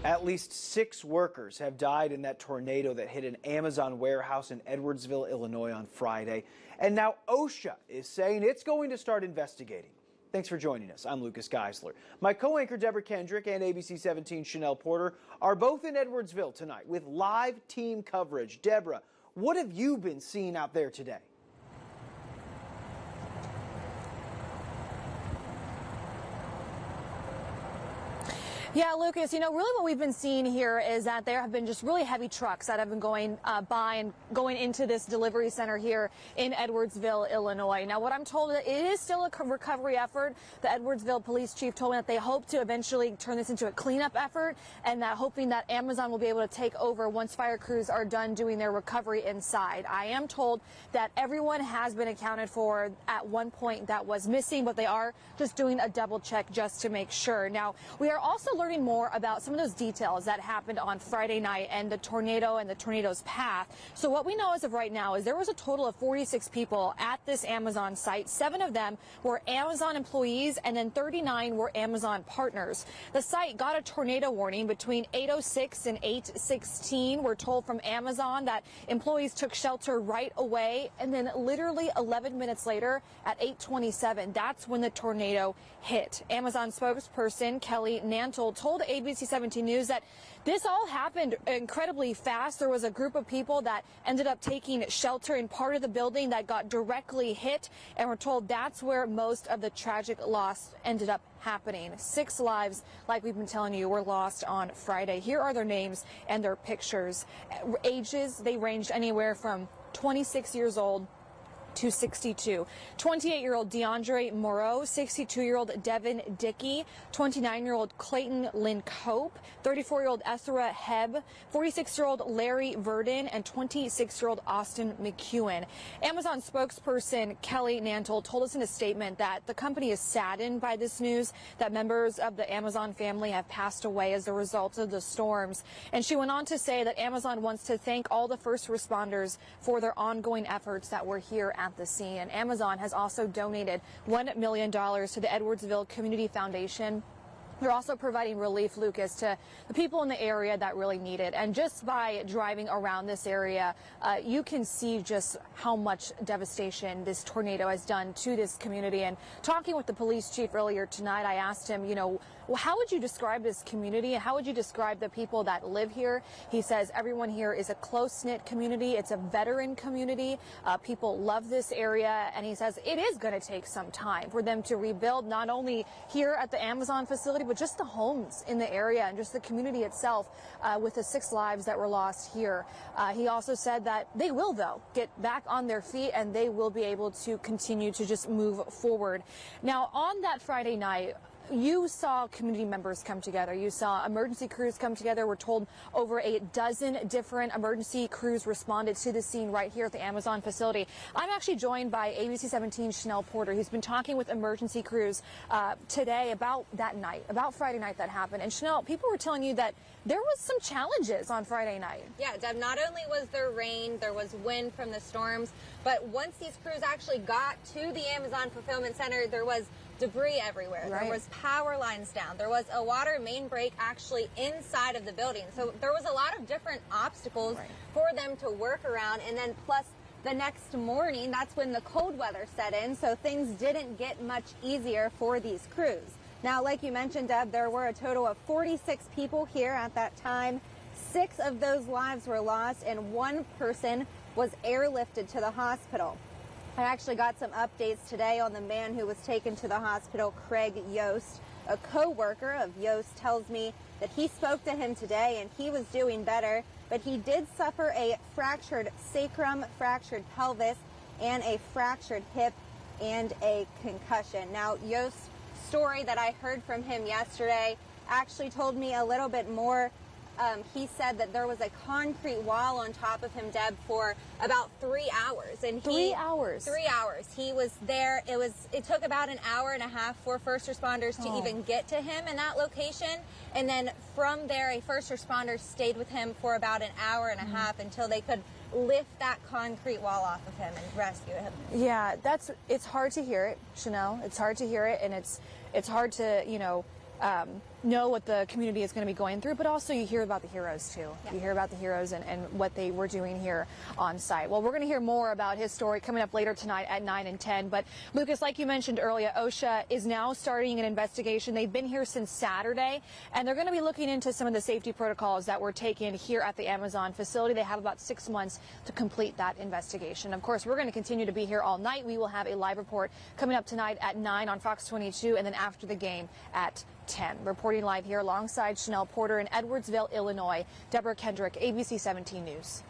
At least 6 workers have died in that tornado that hit an Amazon warehouse in Edwardsville, Illinois on Friday. And now OSHA is saying it's going to start investigating. Thanks for joining us. I'm Lucas Geisler. My co-anchor Deborah Kendrick and ABC 17 Chanel Porter are both in Edwardsville tonight with live team coverage. Deborah, what have you been seeing out there today? Yeah, Lucas, really what we've been seeing here is that there have been just really heavy trucks that have been going by and going into this delivery center here in Edwardsville, Illinois. Now, what I'm told, it is still a recovery effort. The Edwardsville police chief told me that they hope to eventually turn this into a cleanup effort, and that hoping that Amazon will be able to take over once fire crews are done doing their recovery inside. I am told that everyone has been accounted for at one point that was missing, but they are just doing a double check just to make sure. Now, we are also learning more about some of those details that happened on Friday night and the tornado and the tornado's path. So what we know as of right now is there was a total of 46 people at this Amazon site. 7 of them were Amazon employees, and then 39 were Amazon partners. The site got a tornado warning between 8:06 and 8:16. We're told from Amazon that employees took shelter right away, and then literally 11 minutes later at 8:27, that's when the tornado hit. Amazon spokesperson Kelly Nantle told ABC 17 News that this all happened incredibly fast. There was a group of people that ended up taking shelter in part of the building that got directly hit, and we're told that's where most of the tragic loss ended up happening. 6 lives, like we've been telling you, were lost on Friday. Here are their names and their pictures. Ages, they ranged anywhere from 26 years old to 62. 28-year-old DeAndre Moreau, 62-year-old Devin Dickey, 29-year-old Clayton Lynn Cope, 34-year-old Ezra Hebb, 46-year-old Larry Verdon, and 26-year-old Austin McEwen. Amazon spokesperson Kelly Nantle told us in a statement that the company is saddened by this news that members of the Amazon family have passed away as a result of the storms. And she went on to say that Amazon wants to thank all the first responders for their ongoing efforts that were here at the scene. And Amazon has also donated $1 million to the Edwardsville Community Foundation. They're also providing relief, Lucas, to the people in the area that really need it. And just by driving around this area, you can see just how much devastation this tornado has done to this community. And talking with the police chief earlier tonight, I asked him, how would you describe this community? How would you describe the people that live here? He says everyone here is a close-knit community. It's a veteran community. People love this area. And he says it is going to take some time for them to rebuild, not only here at the Amazon facility, but just the homes in the area and just the community itself, with the 6 lives that were lost here. He also said that they will, though, get back on their feet and they will be able to continue to just move forward. Now, on that Friday night, you saw community members come together. You saw emergency crews come together. We're told over a dozen different emergency crews responded to the scene right here at the Amazon facility. I'm actually joined by ABC 17 Chanel Porter, who's been talking with emergency crews today about that night, about Friday night that happened. And Chanel, people were telling you that there was some challenges on Friday night. Yeah, Deb, not only was there rain, there was wind from the storms, but once these crews actually got to the Amazon Fulfillment Center, there was debris everywhere. Right. There was power lines down. There was a water main break actually inside of the building. So there was a lot of different obstacles for them to work around. And then plus the next morning, that's when the cold weather set in. So things didn't get much easier for these crews. Now, like you mentioned, Deb, there were a total of 46 people here at that time. 6 of those lives were lost and 1 person was airlifted to the hospital. I actually got some updates today on the man who was taken to the hospital, Craig Yost. A co-worker of Yost tells me that he spoke to him today and he was doing better, but he did suffer a fractured sacrum, fractured pelvis, and a fractured hip and a concussion. Now, Yost's story that I heard from him yesterday actually told me a little bit more. He said that there was a concrete wall on top of him, Deb, for about 3 hours. And 3 hours? 3 hours. He was there. It took about an hour and a half for first responders to even get to him in that location. And then from there, a first responder stayed with him for about an hour and a half until they could lift that concrete wall off of him and rescue him. Yeah, it's hard to hear it, Chanel. It's hard to hear it, and it's hard to, know what the community is going to be going through, but also you hear about the heroes too. Yeah. You hear about the heroes and what they were doing here on site. Well, we're going to hear more about his story coming up later tonight at 9 and 10. But Lucas, like you mentioned earlier, OSHA is now starting an investigation. They've been here since Saturday, and they're going to be looking into some of the safety protocols that were taken here at the Amazon facility. They have about 6 months to complete that investigation. Of course, we're going to continue to be here all night. We will have a live report coming up tonight at 9 on Fox 22, and then after the game at 10. Reporting live here alongside Chanel Porter in Edwardsville, Illinois, Deborah Kendrick, ABC 17 News.